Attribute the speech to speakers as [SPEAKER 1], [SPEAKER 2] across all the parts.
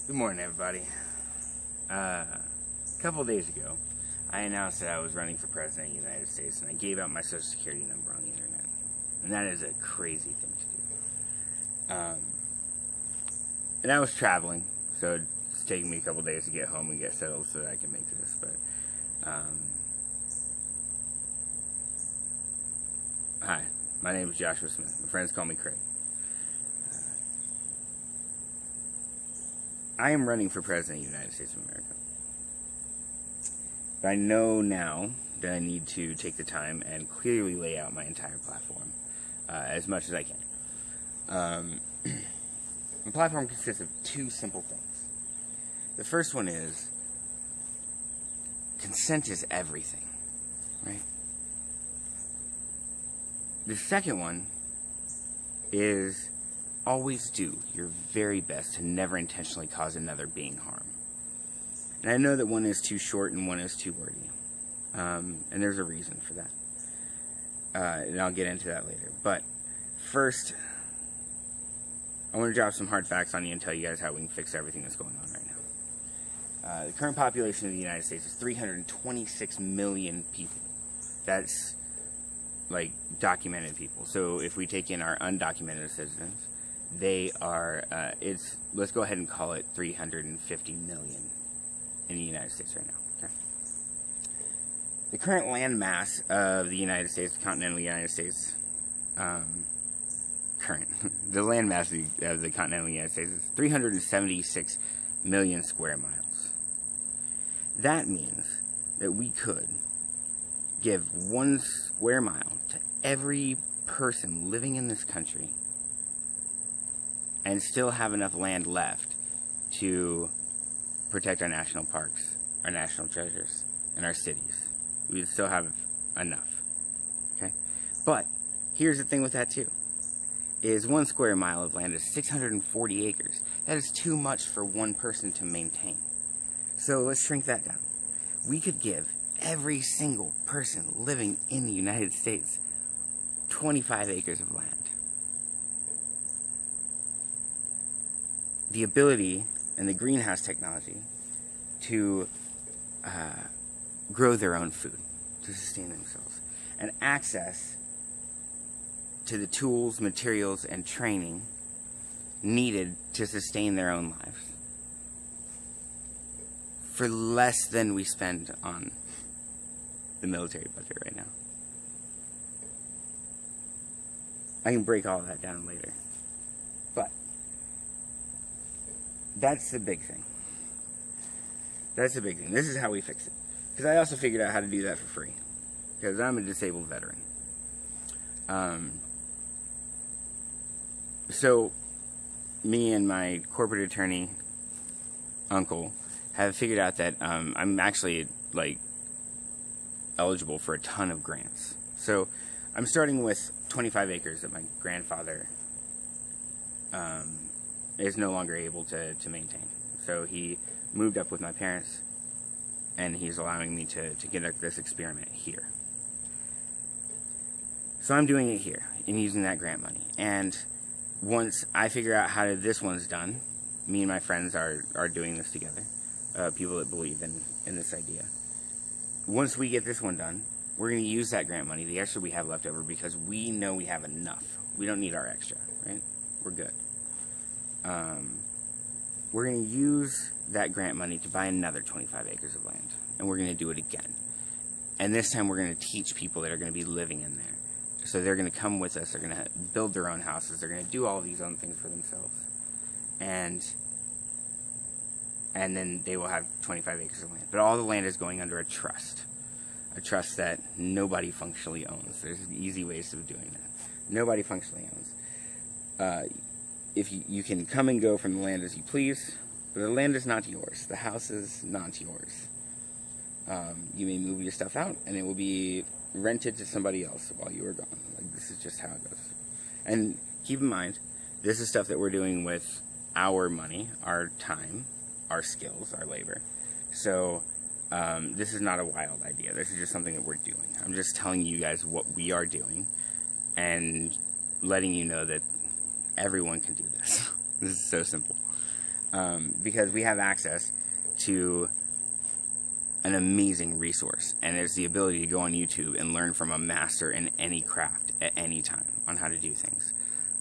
[SPEAKER 1] Good morning, everybody. A couple days ago, I announced that I was running for president of the United States, and I gave out my social security number on the internet. And that is a crazy thing to do. And I was traveling, so it's taking me a couple days to get home and get settled so that I can make this. But hi, my name is Joshua Smith. My friends call me Craig. I am running for president of the United States of America. But I know now that I need to take the time and clearly lay out my entire platform as much as I can. My platform consists of two simple things. The first one is consent is everything, right? The second one is always do your very best to never intentionally cause another being harm. And I know that one is too short and one is too wordy. And there's a reason for that. And I'll get into that later. But first, I want to drop some hard facts on you and tell you guys how we can fix everything that's going on right now. The current population of the United States is 326 million people. That's like documented people. So if we take in our undocumented citizens, they are, let's go ahead and call it 350 million in the United States right now. Okay. The current land mass of the United States, the continental United States, the land mass of the continental United States is 376 million square miles. That means that we could give 1 square mile to every person living in this country and still have enough land left to protect our national parks, our national treasures, and our cities. We would still have enough. Okay? But here's the thing with that too. Is 1 square mile of land is 640 acres. That is too much for one person to maintain. So let's shrink that down. We could give every single person living in the United States 25 acres of land. The ability and the greenhouse technology to grow their own food, to sustain themselves, and access to the tools, materials, and training needed to sustain their own lives for less than we spend on the military budget right now. I can break all of that down later. But that's the big thing. That's the big thing. This is how we fix it. Because I also figured out how to do that for free. Because I'm a disabled veteran. So, me and my corporate attorney uncle have figured out that I'm actually, like, eligible for a ton of grants. So, I'm starting with 25 acres that my grandfather is no longer able to maintain. So he moved up with my parents, and he's allowing me to conduct this experiment here. So I'm doing it here, and using that grant money. And once I figure out how this one's done, me and my friends are doing this together, people that believe in this idea. Once we get this one done, we're going to use that grant money, the extra we have left over, because we know we have enough. We don't need our extra, right? We're good. We're going to use that grant money to buy another 25 acres of land. And we're going to do it again. And this time we're going to teach people that are going to be living in there. So they're going to come with us. They're going to build their own houses. They're going to do all of these own things for themselves. And then they will have 25 acres of land. But all the land is going under a trust. A trust that nobody functionally owns. There's easy ways of doing that. Nobody functionally owns. If you can come and go from the land as you please, but the land is not yours. The house is not yours. You may move your stuff out, and it will be rented to somebody else while you are gone. Like, this is just how it goes. And keep in mind, this is stuff that we're doing with our money, our time, our skills, our labor. So this is not a wild idea. This is just something that we're doing. I'm just telling you guys what we are doing and letting you know that everyone can do this. This is so simple. because we have access to an amazing resource, and it's the ability to go on YouTube and learn from a master in any craft at any time on how to do things.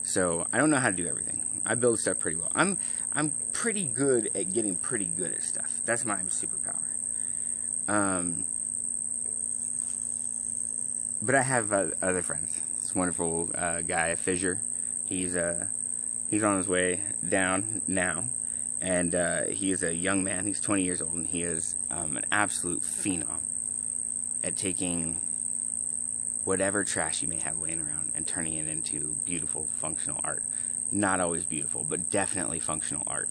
[SPEAKER 1] So I don't know how to do everything. I build stuff pretty well. I'm pretty good at getting pretty good at stuff. That's my superpower. But I have other friends. This wonderful guy, Fissure. He's on his way down now. And he is a young man. He's 20 years old, and he is an absolute phenom at taking whatever trash you may have laying around and turning it into beautiful, functional art. Not always beautiful, but definitely functional art.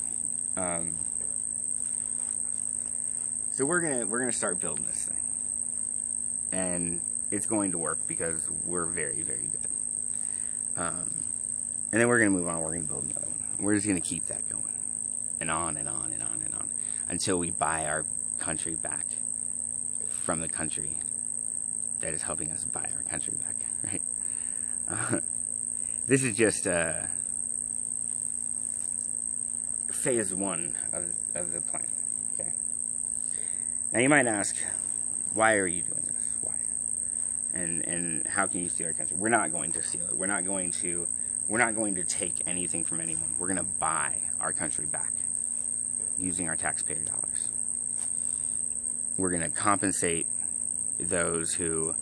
[SPEAKER 1] So we're gonna start building this thing, and it's going to work because we're very, very good. And then we're gonna move on. We're gonna build another one. We're just gonna keep that going. And on and on and on and on until we buy our country back from the country that is helping us buy our country back, right? This is just phase one of the plan, okay? Now you might ask, why are you doing this? Why? And how can you steal our country? We're not going to steal it. We're not going to take anything from anyone. We're going to buy our country back using our taxpayer dollars. We're going to compensate those who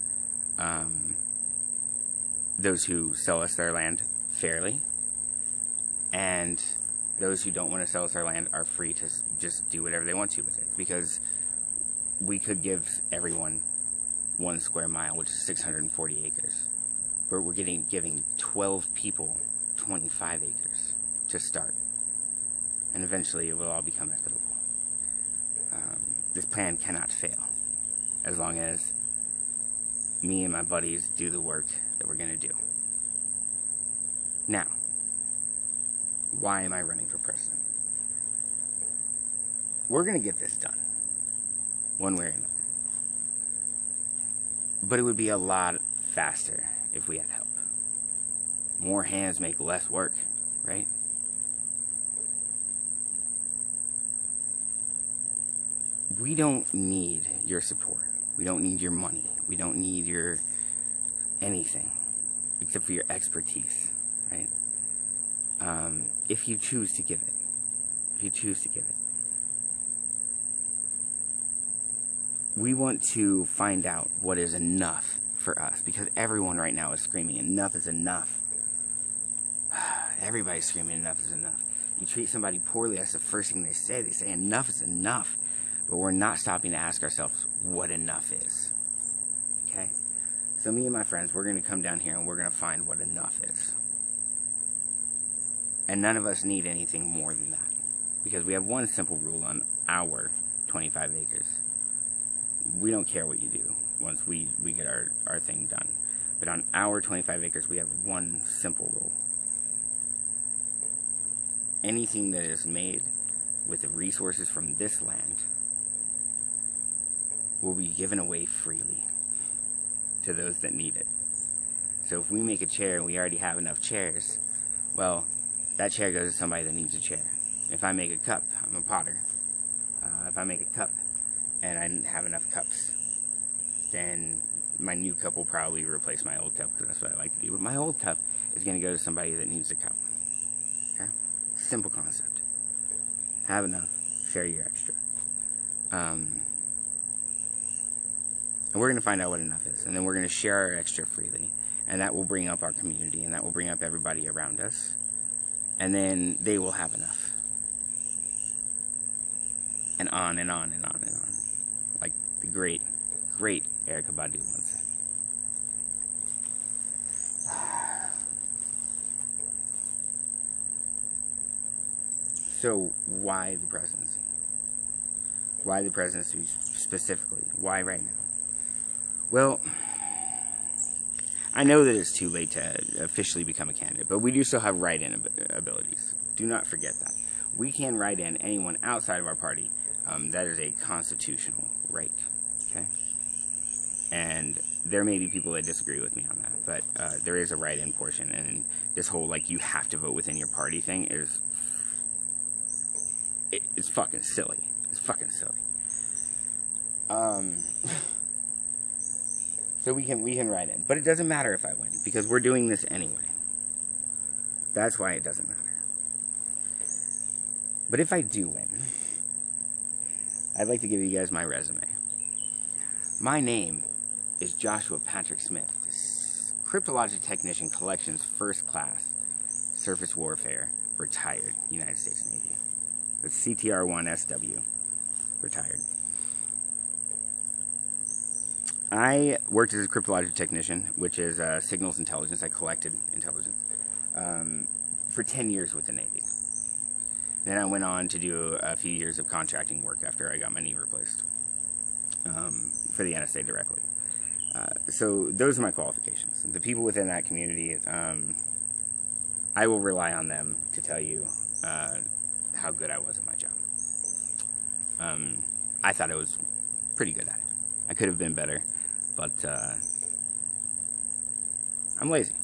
[SPEAKER 1] sell us their land fairly, and those who don't want to sell us their land are free to just do whatever they want to with it, because we could give everyone 1 square mile, which is 640 acres. We're giving 12 people 25 acres to start. And eventually it will all become equitable. This plan cannot fail as long as me and my buddies do the work that we're going to do. Now, why am I running for president? We're going to get this done, one way or another. But it would be a lot faster if we had help. More hands make less work, right? We don't need your support. We don't need your money. We don't need your anything except for your expertise, right? If you choose to give it. If you choose to give it. We want to find out what is enough for us, because everyone right now is screaming, enough is enough. Everybody's screaming, enough is enough. You treat somebody poorly, that's the first thing they say. They say, enough is enough. But we're not stopping to ask ourselves what enough is. Okay? So me and my friends, we're going to come down here and we're going to find what enough is. And none of us need anything more than that. Because we have one simple rule on our 25 acres. We don't care what you do once we get our thing done. But on our 25 acres, we have one simple rule. Anything that is made with the resources from this land will be given away freely to those that need it. So if we make a chair and we already have enough chairs, well, that chair goes to somebody that needs a chair. If I make a cup, I'm a potter. If I make a cup and I didn't have enough cups, then my new cup will probably replace my old cup, because that's what I like to do. But my old cup is going to go to somebody that needs a cup. Okay? Simple concept. Have enough, share your extra. And we're going to find out what enough is, and then we're going to share our extra freely, and that will bring up our community, and that will bring up everybody around us, and then they will have enough. And on and on and on and on. Like the great Erykah Badu once said. So, why the presidency? Why the presidency specifically? Why right now? Well, I know that it's too late to officially become a candidate, but we do still have write-in abilities. Do not forget that. We can write in anyone outside of our party. That is a constitutional right, okay? And there may be people that disagree with me on that, but there is a write-in portion, and this whole, like, you have to vote within your party thing is it's fucking silly. It's fucking silly. So we can write in. But it doesn't matter if I win, because we're doing this anyway. That's why it doesn't matter. But if I do win, I'd like to give you guys my resume. My name is Joshua Patrick Smith, Cryptologic Technician Collections First Class, Surface Warfare, retired, United States Navy. That's CTR-1SW, retired. I worked as a cryptologic technician, which is signals intelligence. I collected intelligence for 10 years with the Navy. Then I went on to do a few years of contracting work after I got my knee replaced for the NSA directly. So those are my qualifications. The people within that community, I will rely on them to tell you how good I was at my job. I thought I was pretty good at it. I could have been better, but I'm lazy.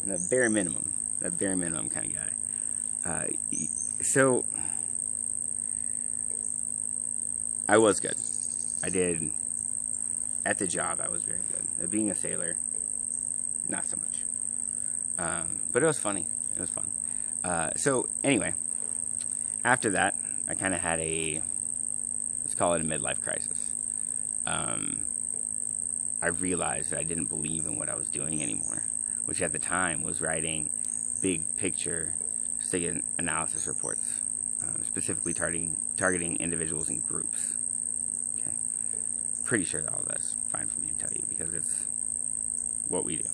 [SPEAKER 1] The bare minimum kind of guy. So I was good. I did, at the job, I was very good. Being a sailor, not so much. But it was funny. It was fun. So anyway, after that, I kind of had let's call it a midlife crisis. I realized that I didn't believe in what I was doing anymore, which at the time was writing big picture SIG analysis reports, specifically targeting individuals and groups. Okay, pretty sure that all that's fine for me to tell you, because it's what we do,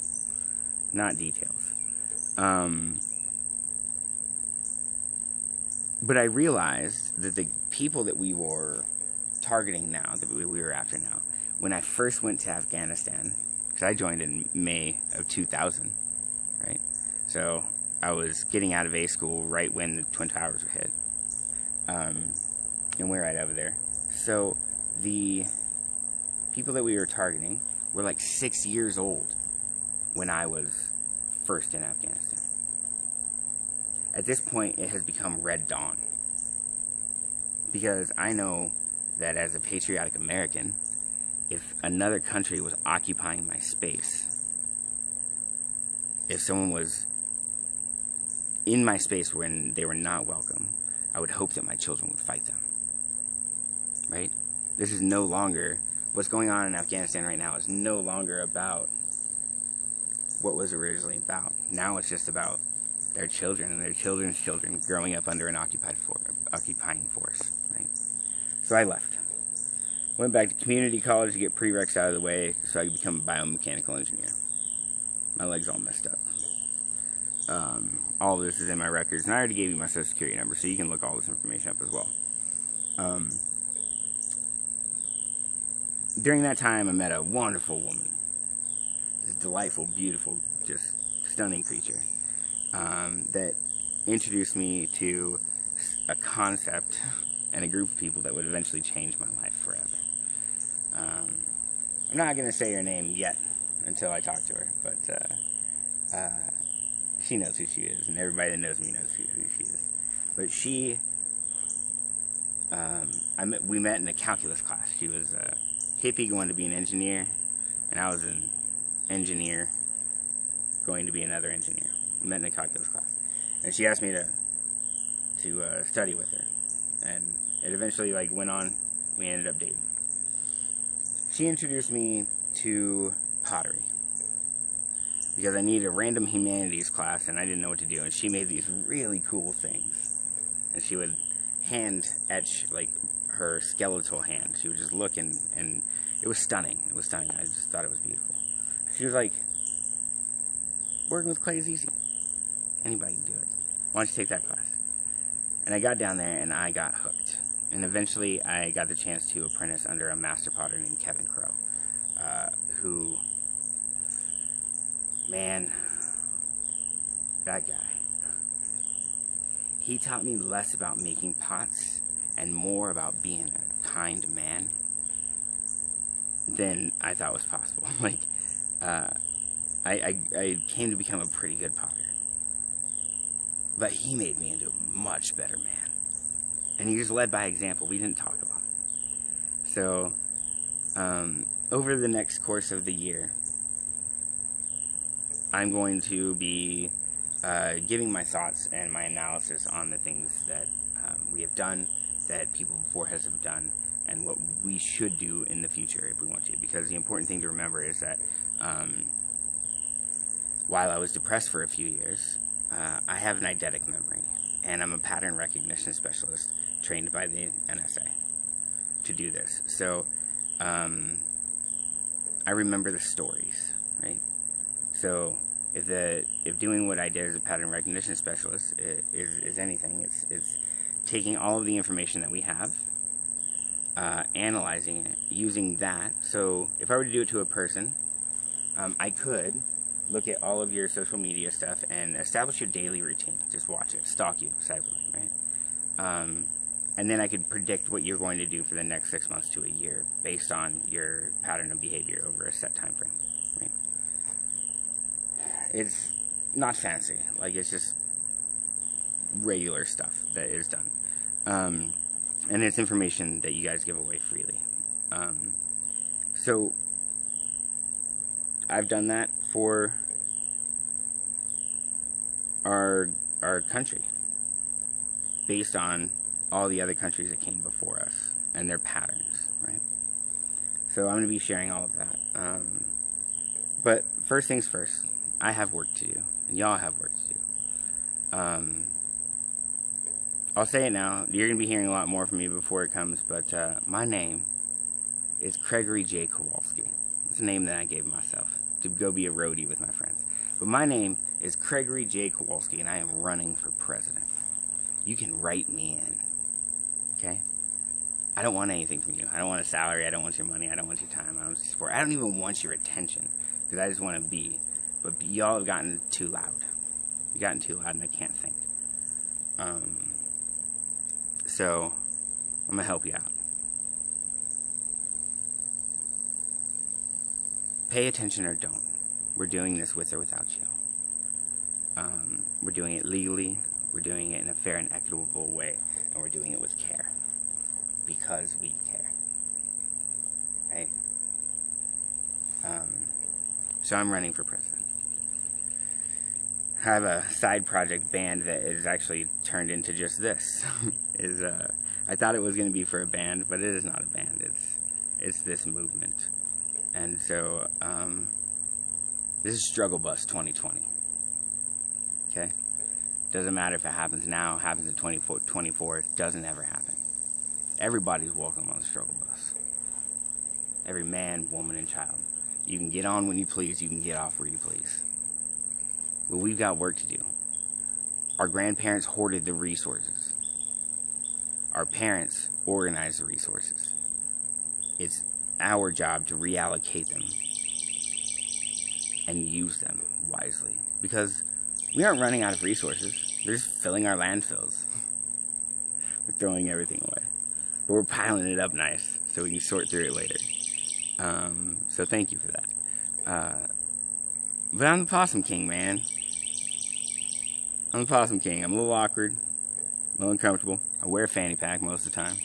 [SPEAKER 1] not details. But I realized that the people that we were targeting now, that we were after now, when I first went to Afghanistan, because I joined in May of 2000, right? So I was getting out of A school right when the Twin Towers were hit. And we're right over there. So the people that we were targeting were like 6 years old when I was first in Afghanistan. At this point, it has become Red Dawn. Because I know that as a patriotic American, if another country was occupying my space, if someone was in my space when they were not welcome, I would hope that my children would fight them. Right? This is no longer, what's going on in Afghanistan right now is no longer about what was originally about. Now it's just about their children and their children's children growing up under an occupying force, right? So I left. Went back to community college to get prereqs out of the way so I could become a biomechanical engineer. My leg's all messed up. All of this is in my records, and I already gave you my social security number, so you can look all this information up as well. During that time, I met a wonderful woman. This delightful, beautiful, just stunning creature. That introduced me to a concept and a group of people that would eventually change my life forever. I'm not going to say her name yet until I talk to her, but she knows who she is, and everybody that knows me knows who she is. But we met in a calculus class. She was a hippie going to be an engineer, and I was an engineer going to be another engineer. We met in a calculus class, and she asked me to study with her, and it eventually went on. We ended up dating. She introduced me to pottery because I needed a random humanities class and I didn't know what to do, and she made these really cool things, and she would hand etch her skeletal hand. She would just look and it was stunning. It was stunning. I just thought it was beautiful. She was like, working with clay is easy. Anybody can do it. Why don't you take that class? And I got down there and I got hooked. And eventually I got the chance to apprentice under a master potter named Kevin Crow, who, man, that guy. He taught me less about making pots and more about being a kind man than I thought was possible. I came to become a pretty good potter. But he made me into a much better man. And he just led by example. We didn't talk about it. So, over the next course of the year, I'm going to be giving my thoughts and my analysis on the things that we have done, that people before us have done, and what we should do in the future if we want to. Because the important thing to remember is that while I was depressed for a few years, I have an eidetic memory, and I'm a pattern recognition specialist trained by the NSA to do this. So I remember the stories, right? So if doing what I did as a pattern recognition specialist is anything, it's taking all of the information that we have, analyzing it, using that. So if I were to do it to a person, I could look at all of your social media stuff and establish your daily routine. Just watch it, stalk you, cyberly, right? And then I could predict what you're going to do for the next 6 months to a year based on your pattern of behavior over a set time frame, right? It's not fancy. Like, it's just regular stuff that is done. And it's information that you guys give away freely. So I've done that for our country based on all the other countries that came before us and their patterns, right? So I'm going to be sharing all of that. But first things first, I have work to do, and y'all have work to do. I'll say it now. You're going to be hearing a lot more from me before it comes, but my name is Gregory J. Kowalski. It's a name that I gave myself to go be a roadie with my friends. But my name is Gregory J. Kowalski, and I am running for president. You can write me in, okay? I don't want anything from you. I don't want a salary. I don't want your money. I don't want your time. I don't want your support. I don't even want your attention, because I just want to be. But y'all have gotten too loud. You've gotten too loud, and I can't think. So I'm going to help you out. Pay attention or don't. We're doing this with or without you. We're doing it legally. We're doing it in a fair and equitable way. And we're doing it with care. Because we care. Okay? So I'm running for president. I have a side project band that is actually turned into just this. I thought it was going to be for a band, but it is not a band. It's this movement. And so this is Strugglebus 2020. Okay? Doesn't matter if it happens now, happens in 2024, it doesn't ever happen. Everybody's welcome on the struggle bus. Every man, woman, and child. You can get on when you please, you can get off where you please. But we've got work to do. Our grandparents hoarded the resources. Our parents organized the resources. It's our job to reallocate them and use them wisely. Because we aren't running out of resources. They're just filling our landfills. We're throwing everything away. But we're piling it up nice so we can sort through it later. So thank you for that. But I'm the Possum King, man. I'm the Possum King. I'm a little awkward, a little uncomfortable. I wear a fanny pack most of the time.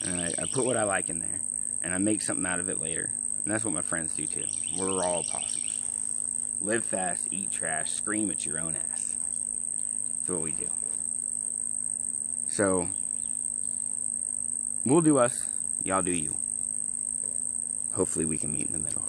[SPEAKER 1] And I put what I like in there. And I make something out of it later. And that's what my friends do too. We're all possums. Live fast, eat trash, scream at your own ass. That's what we do. So, we'll do us. Y'all do you. Hopefully we can meet in the middle.